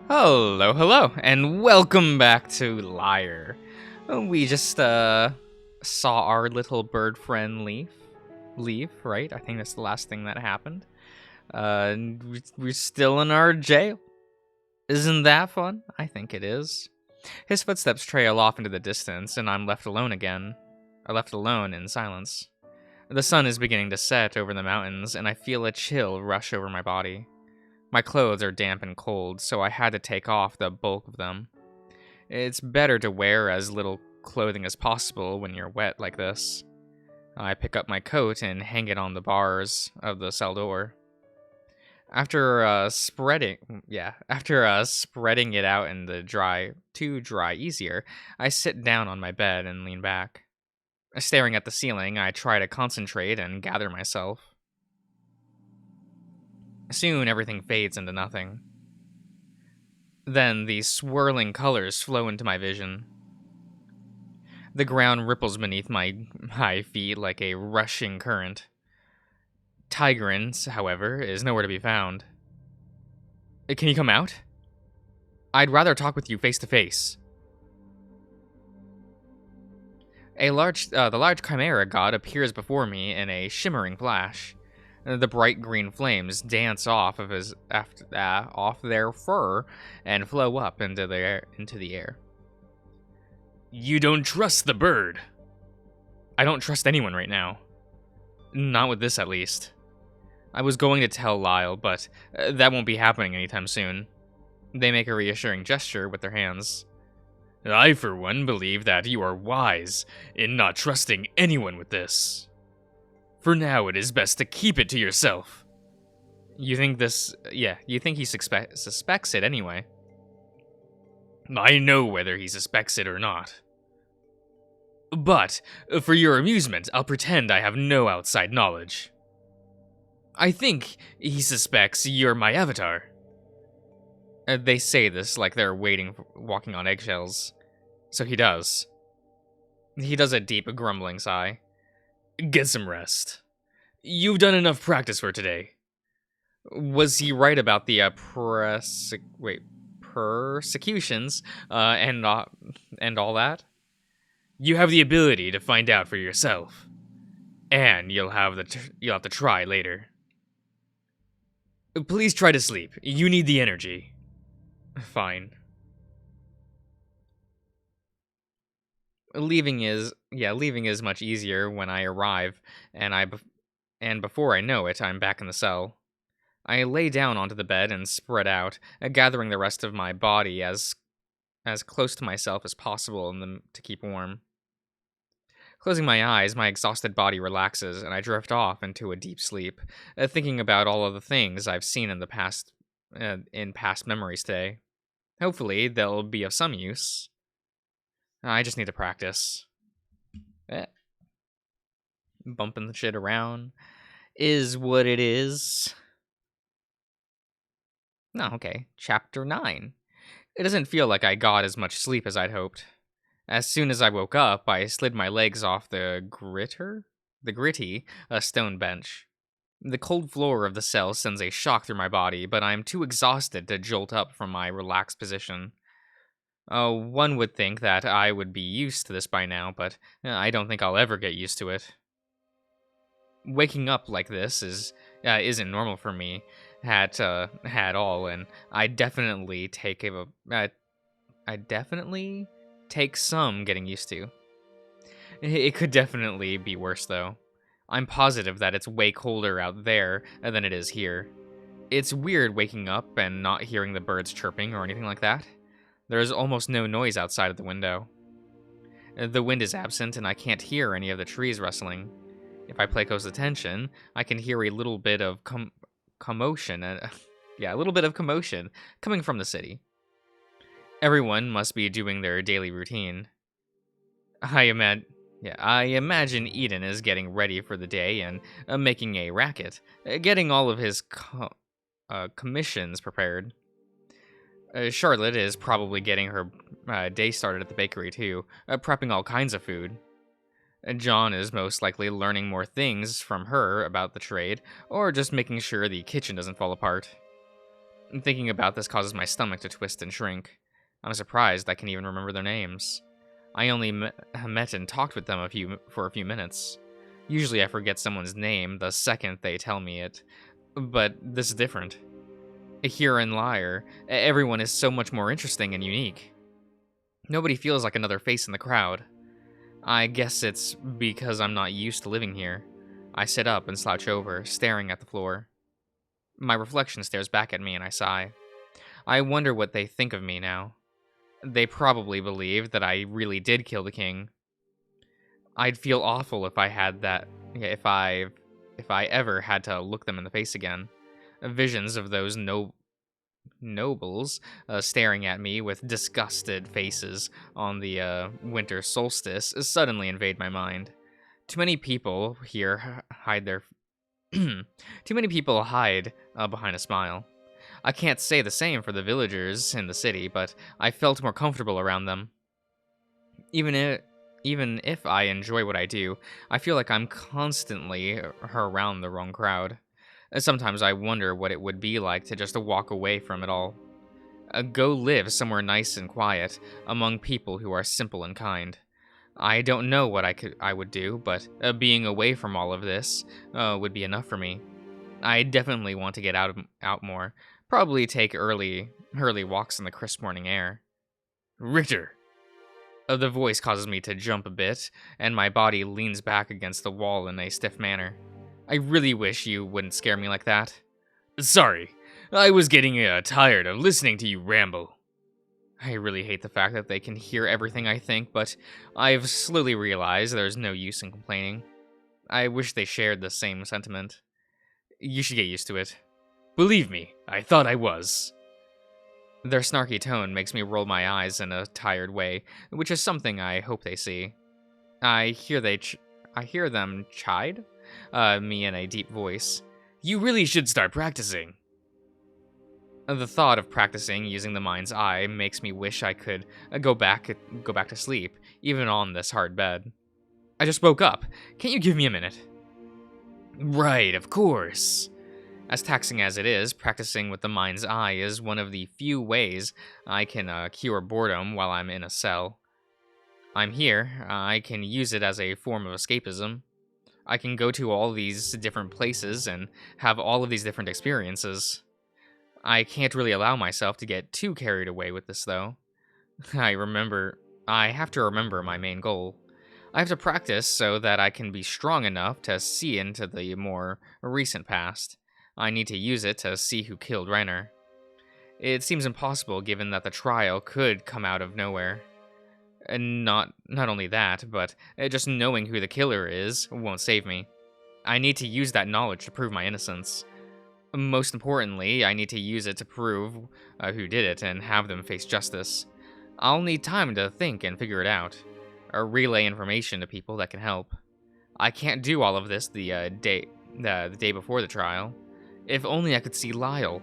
Hello, hello, and welcome back to Lyre. We just saw our little bird friend leave, right? I think that's the last thing that happened. We're still in our jail. Isn't that fun? I think it is. His footsteps trail off into the distance, and I'm left alone again. Left alone in silence. The sun is beginning to set over the mountains, and I feel a chill rush over my body. My clothes are damp and cold, so I had to take off the bulk of them. It's better to wear as little clothing as possible when you're wet like this. I pick up my coat and hang it on the bars of the cell door. After spreading it out in the dry easier, I sit down on my bed and lean back. Staring at the ceiling, I try to concentrate and gather myself. Soon everything fades into nothing. Then these swirling colors flow into my vision. The ground ripples beneath my high feet like a rushing current. Tigrans, however, is nowhere to be found. Can you come out? I'd rather talk with you face to face. The large chimera god appears before me in a shimmering flash. The bright green flames dance off their fur and flow up into the air. You don't trust the bird. I don't trust anyone right now. Not with this, at least. I was going to tell Lyre, but that won't be happening anytime soon. They make a reassuring gesture with their hands. I, for one, believe that you are wise in not trusting anyone with this. For now, it is best to keep it to yourself. You think he suspects it anyway. I know whether he suspects it or not. But, for your amusement, I'll pretend I have no outside knowledge. I think he suspects you're my avatar. They say this like they're walking on eggshells. So he does. He does a deep, grumbling sigh. Get some rest. You've done enough practice for today. Was he right about the persecutions and all that? You have the ability to find out for yourself, and you'll have to try later. Please try to sleep. You need the energy. Fine. Leaving is much easier when I arrive, and before I know it, I'm back in the cell. I lay down onto the bed and spread out, gathering the rest of my body as close to myself as possible to keep warm. Closing my eyes, my exhausted body relaxes, and I drift off into a deep sleep, thinking about all of the things I've seen in past memories today. Hopefully, they'll be of some use. I just need to practice. Bumping the shit around is what it is. No, okay. Chapter 9. It doesn't feel like I got as much sleep as I'd hoped. As soon as I woke up, I slid my legs off the gritty stone bench. The cold floor of the cell sends a shock through my body, but I'm too exhausted to jolt up from my relaxed position. One would think that I would be used to this by now, but I don't think I'll ever get used to it. Waking up like this isn't normal for me at all, and I definitely take some getting used to. It could definitely be worse, though. I'm positive that it's way colder out there than it is here. It's weird waking up and not hearing the birds chirping or anything like that. There's almost no noise outside of the window. The wind is absent, and I can't hear any of the trees rustling. If I pay close attention, I can hear a little bit of commotion. A little bit of commotion coming from the city. Everyone must be doing their daily routine. I imagine Eden is getting ready for the day and making a racket, getting all of his commissions prepared. Charlotte is probably getting her day started at the bakery too, prepping all kinds of food. John is most likely learning more things from her about the trade, or just making sure the kitchen doesn't fall apart. Thinking about this causes my stomach to twist and shrink. I'm surprised I can even remember their names. I only met and talked with them for a few minutes. Usually I forget someone's name the second they tell me it, but this is different. Here in Lyre, everyone is so much more interesting and unique. Nobody feels like another face in the crowd. I guess it's because I'm not used to living here. I sit up and slouch over, staring at the floor. My reflection stares back at me and I sigh. I wonder what they think of me now. They probably believe that I really did kill the king. I'd feel awful if I had that if I ever had to look them in the face again. Visions of those nobles staring at me with disgusted faces on the winter solstice suddenly invade my mind. Too many people here hide their too many people hide behind a smile. I can't say the same for the villagers in the city, but I felt more comfortable around them. Even if Even if I enjoy what I do, I feel like I'm constantly around the wrong crowd. Sometimes I wonder what it would be like to just walk away from it all. Go live somewhere nice and quiet, among people who are simple and kind. I don't know what I would do, but being away from all of this would be enough for me. I definitely want to get out more. Probably take early walks in the crisp morning air. Ritter! The voice causes me to jump a bit, and my body leans back against the wall in a stiff manner. I really wish you wouldn't scare me like that. Sorry, I was getting tired of listening to you ramble. I really hate the fact that they can hear everything I think, but I've slowly realized there's no use in complaining. I wish they shared the same sentiment. You should get used to it. Believe me, I thought I was. Their snarky tone makes me roll my eyes in a tired way, which is something I hope they see. I hear them chide me in a deep voice. You really should start practicing. The thought of practicing using the mind's eye makes me wish I could go back to sleep, even on this hard bed. I just woke up. Can't you give me a minute? Right, of course. As taxing as it is, practicing with the mind's eye is one of the few ways I can cure boredom while I'm in a cell. I'm here, I can use it as a form of escapism. I can go to all these different places and have all of these different experiences. I can't really allow myself to get too carried away with this, though. I have to remember my main goal. I have to practice so that I can be strong enough to see into the more recent past. I need to use it to see who killed Reiner. It seems impossible given that the trial could come out of nowhere. And not only that, but just knowing who the killer is won't save me. I need to use that knowledge to prove my innocence. Most importantly, I need to use it to prove who did it and have them face justice. I'll need time to think and figure it out, or relay information to people that can help. I can't do all of this the day before the trial. If only I could see Lyle.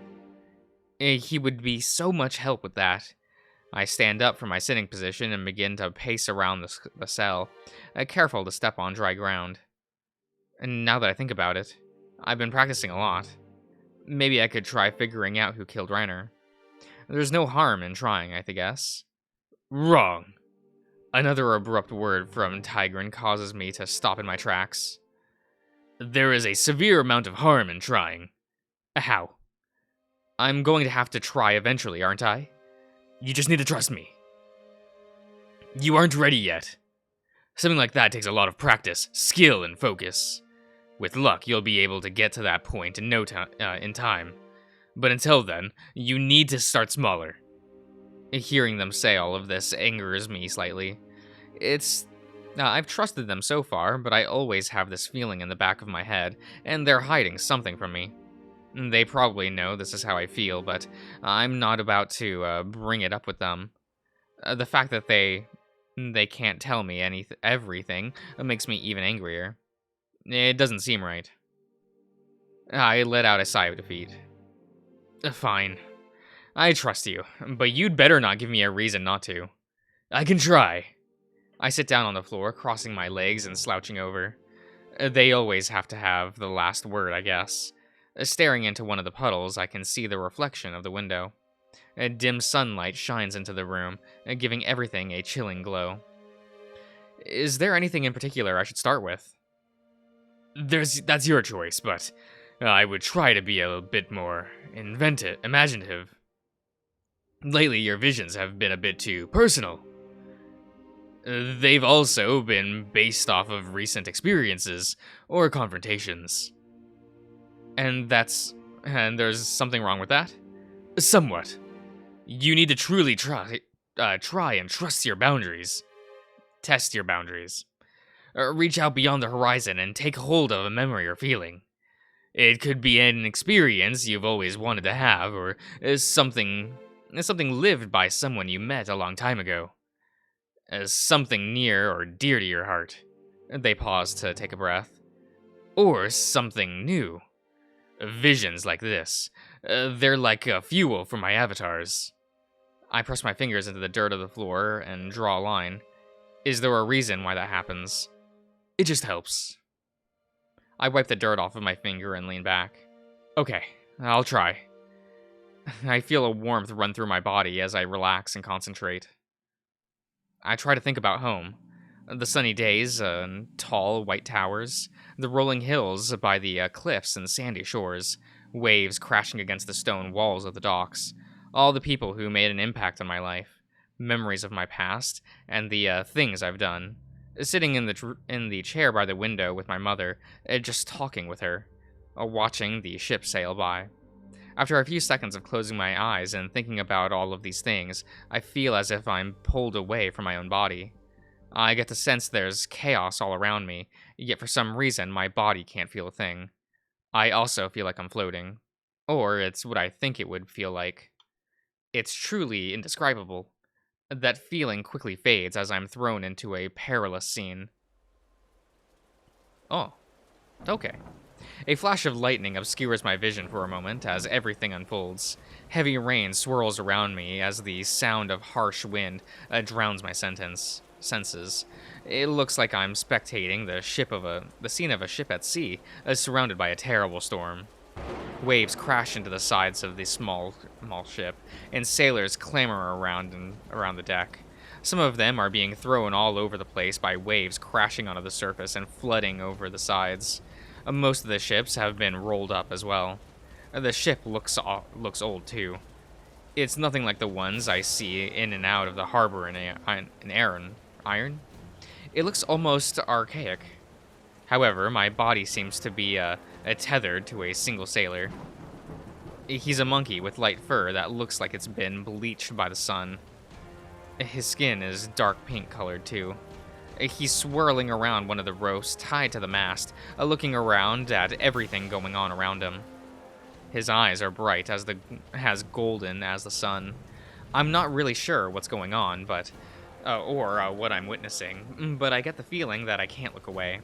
He would be so much help with that. I stand up from my sitting position and begin to pace around the cell, careful to step on dry ground. And now that I think about it, I've been practicing a lot. Maybe I could try figuring out who killed Reiner. There's no harm in trying, I guess. Wrong. Another abrupt word from Tigran causes me to stop in my tracks. There is a severe amount of harm in trying. How? I'm going to have to try eventually, aren't I? You just need to trust me. You aren't ready yet. Something like that takes a lot of practice, skill, and focus. With luck, you'll be able to get to that point in in time. But until then, you need to start smaller. Hearing them say all of this angers me slightly. I've trusted them so far, but I always have this feeling in the back of my head, and they're hiding something from me. They probably know this is how I feel, but I'm not about to bring it up with them. The fact that they can't tell me everything makes me even angrier. It doesn't seem right. I let out a sigh of defeat. Fine. I trust you, but you'd better not give me a reason not to. I can try. I sit down on the floor, crossing my legs and slouching over. They always have to have the last word, I guess. Staring into one of the puddles, I can see the reflection of the window. A dim sunlight shines into the room, giving everything a chilling glow. Is there anything in particular I should start with? That's your choice, but I would try to be a bit more imaginative. Lately, your visions have been a bit too personal. They've also been based off of recent experiences or confrontations. And there's something wrong with that? Somewhat. You need to truly try and trust your boundaries. Test your boundaries. Reach out beyond the horizon and take hold of a memory or feeling. It could be an experience you've always wanted to have, or something lived by someone you met a long time ago. Something near or dear to your heart. They pause to take a breath. Or something new. Visions like this. They're like fuel for my avatars. I press my fingers into the dirt of the floor and draw a line. Is there a reason why that happens? It just helps. I wipe the dirt off of my finger and lean back. Okay, I'll try. I feel a warmth run through my body as I relax and concentrate. I try to think about home. The sunny days, tall white towers, the rolling hills by the cliffs and sandy shores, waves crashing against the stone walls of the docks, all the people who made an impact on my life, memories of my past, and the things I've done. Sitting in the chair by the window with my mother, just talking with her, watching the ship sail by. After a few seconds of closing my eyes and thinking about all of these things, I feel as if I'm pulled away from my own body. I get the sense there's chaos all around me, yet for some reason my body can't feel a thing. I also feel like I'm floating. Or it's what I think it would feel like. It's truly indescribable. That feeling quickly fades as I'm thrown into a perilous scene. Oh, okay. A flash of lightning obscures my vision for a moment as everything unfolds. Heavy rain swirls around me as the sound of harsh wind drowns my senses. It looks like I'm spectating the scene of a ship at sea, surrounded by a terrible storm. Waves crash into the sides of the small ship, and sailors clamor around the deck. Some of them are being thrown all over the place by waves crashing onto the surface and flooding over the sides. Most of the ships have been rolled up as well. The ship looks old too. It's nothing like the ones I see in and out of the harbor in Iron? It looks almost archaic. However, my body seems to be tethered to a single sailor. He's a monkey with light fur that looks like it's been bleached by the sun. His skin is dark pink colored too. He's swirling around one of the ropes tied to the mast, looking around at everything going on around him. His eyes are bright as golden as the sun. I'm not really sure what's going on, or what I'm witnessing, but I get the feeling that I can't look away.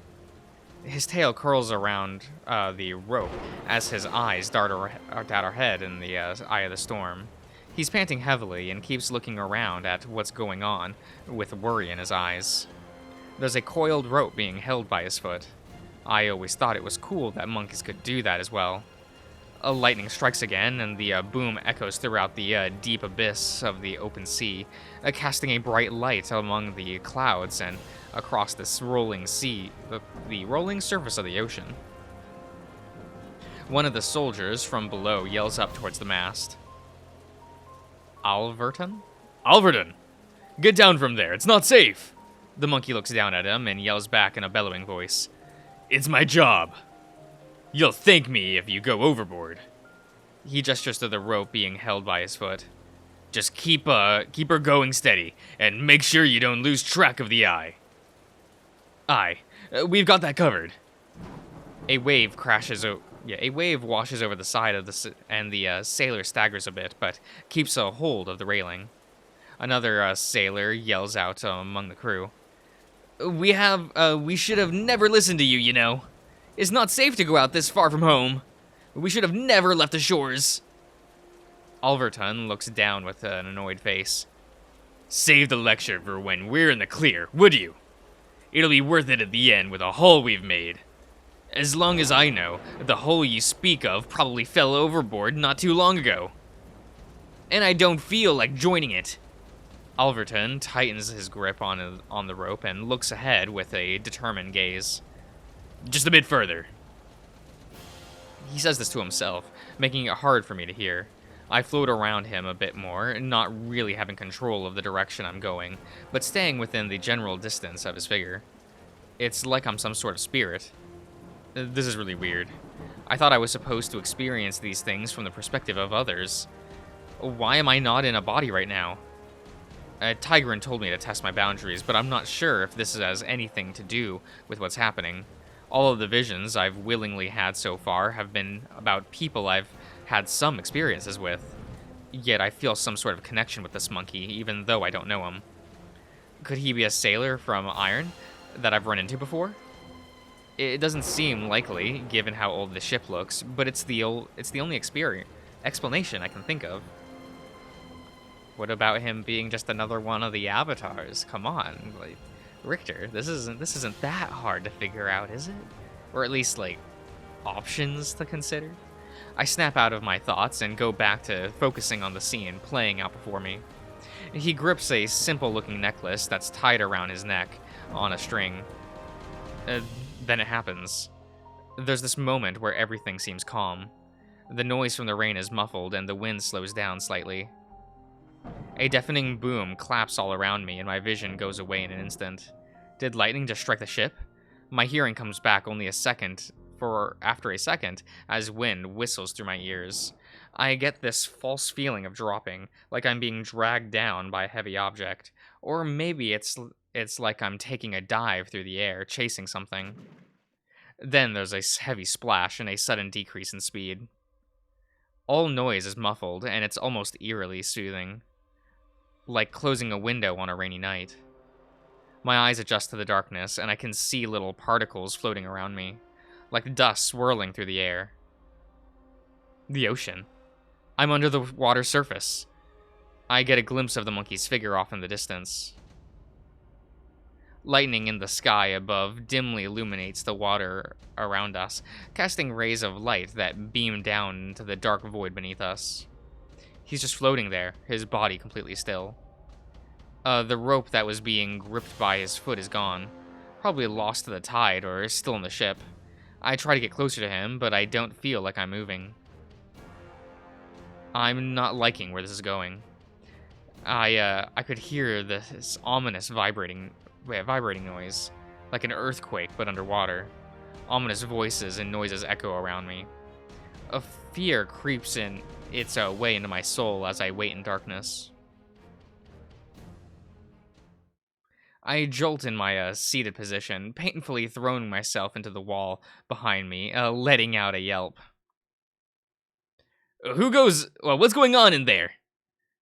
His tail curls around the rope as his eyes dart ahead in the eye of the storm. He's panting heavily and keeps looking around at what's going on with worry in his eyes. There's a coiled rope being held by his foot. I always thought it was cool that monkeys could do that as well. A lightning strikes again, and the boom echoes throughout the deep abyss of the open sea, casting a bright light among the clouds and across this rolling sea, the rolling surface of the ocean. One of the soldiers from below yells up towards the mast. Alverton? Alverton! Get down from there, it's not safe! The monkey looks down at him and yells back in a bellowing voice. It's my job. You'll thank me if you go overboard. He gestures to the rope being held by his foot. Just keep her going steady, and make sure you don't lose track of the eye. Aye, we've got that covered. A wave washes over the side of and the sailor staggers a bit, but keeps a hold of the railing. Another sailor yells out among the crew. We should have never listened to you, you know. It's not safe to go out this far from home. We should have never left the shores. Alverton looks down with an annoyed face. Save the lecture for when we're in the clear, would you? It'll be worth it at the end with a haul we've made. As long as I know, the hole you speak of probably fell overboard not too long ago. And I don't feel like joining it. Alverton tightens his grip on the rope and looks ahead with a determined gaze. Just a bit further. He says this to himself, making it hard for me to hear. I float around him a bit more, not really having control of the direction I'm going, but staying within the general distance of his figure. It's like I'm some sort of spirit. This is really weird. I thought I was supposed to experience these things from the perspective of others. Why am I not in a body right now? Tigran told me to test my boundaries, but I'm not sure if this has anything to do with what's happening. All of the visions I've willingly had so far have been about people I've had some experiences with. Yet I feel some sort of connection with this monkey, even though I don't know him. Could he be a sailor from Iron that I've run into before? It doesn't seem likely, given how old the ship looks, but it's the only explanation I can think of. What about him being just another one of the avatars? Come on, like, Richter, this isn't that hard to figure out, is it? Or at least, like, options to consider? I snap out of my thoughts and go back to focusing on the scene playing out before me. He grips a simple-looking necklace that's tied around his neck on a string. Then it happens. There's this moment where everything seems calm. The noise from the rain is muffled and the wind slows down slightly. A deafening boom claps all around me and my vision goes away in an instant. Did lightning just strike the ship? My hearing comes back only after a second, as wind whistles through my ears. I get this false feeling of dropping, like I'm being dragged down by a heavy object. Or maybe it's like I'm taking a dive through the air, chasing something. Then there's a heavy splash and a sudden decrease in speed. All noise is muffled, and it's almost eerily soothing. Like closing a window on a rainy night. My eyes adjust to the darkness, and I can see little particles floating around me, like dust swirling through the air. The ocean. I'm under the water's surface. I get a glimpse of the monkey's figure off in the distance. Lightning in the sky above dimly illuminates the water around us, casting rays of light that beam down into the dark void beneath us. He's just floating there, his body completely still. The rope that was being gripped by his foot is gone, probably lost to the tide or is still in the ship. I try to get closer to him, but I don't feel like I'm moving. I'm not liking where this is going. I could hear this ominous vibrating noise, like an earthquake but underwater. Ominous voices and noises echo around me. A fear creeps in its way into my soul as I wait in darkness. I jolt in my seated position, painfully throwing myself into the wall behind me, letting out a yelp. What's going on in there?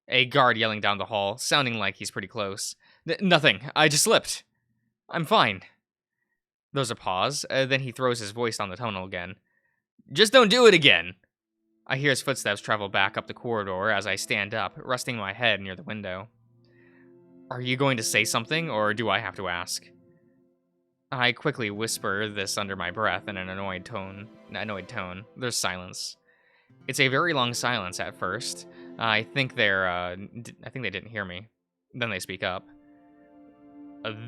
A guard yelling down the hall, sounding like he's pretty close. Nothing, I just slipped. I'm fine. There's a pause, then he throws his voice on the tunnel again. Just don't do it again. I hear his footsteps travel back up the corridor as I stand up, resting my head near the window. Are you going to say something, or do I have to ask? I quickly whisper this under my breath in an annoyed tone. There's silence. It's a very long silence at first. I think they didn't hear me. Then they speak up.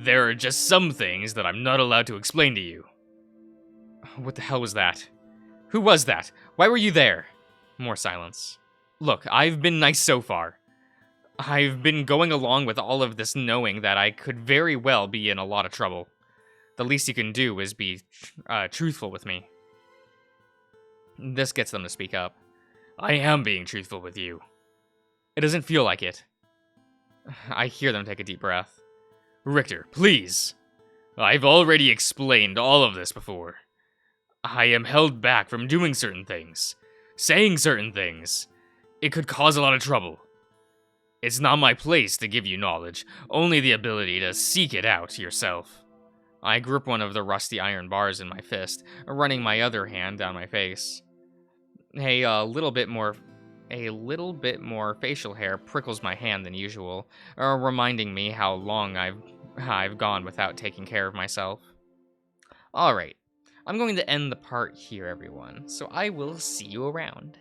There are just some things that I'm not allowed to explain to you. What the hell was that? Who was that? Why were you there? More silence. Look, I've been nice so far. I've been going along with all of this knowing that I could very well be in a lot of trouble. The least you can do is be truthful with me. This gets them to speak up. I am being truthful with you. It doesn't feel like it. I hear them take a deep breath. Richter, please. I've already explained all of this before. I am held back from doing certain things, saying certain things. It could cause a lot of trouble. It's not my place to give you knowledge, only the ability to seek it out yourself. I grip one of the rusty iron bars in my fist, running my other hand down my face. A little bit more facial hair prickles my hand than usual, reminding me how long I've gone without taking care of myself. Alright, I'm going to end the part here, everyone, so I will see you around.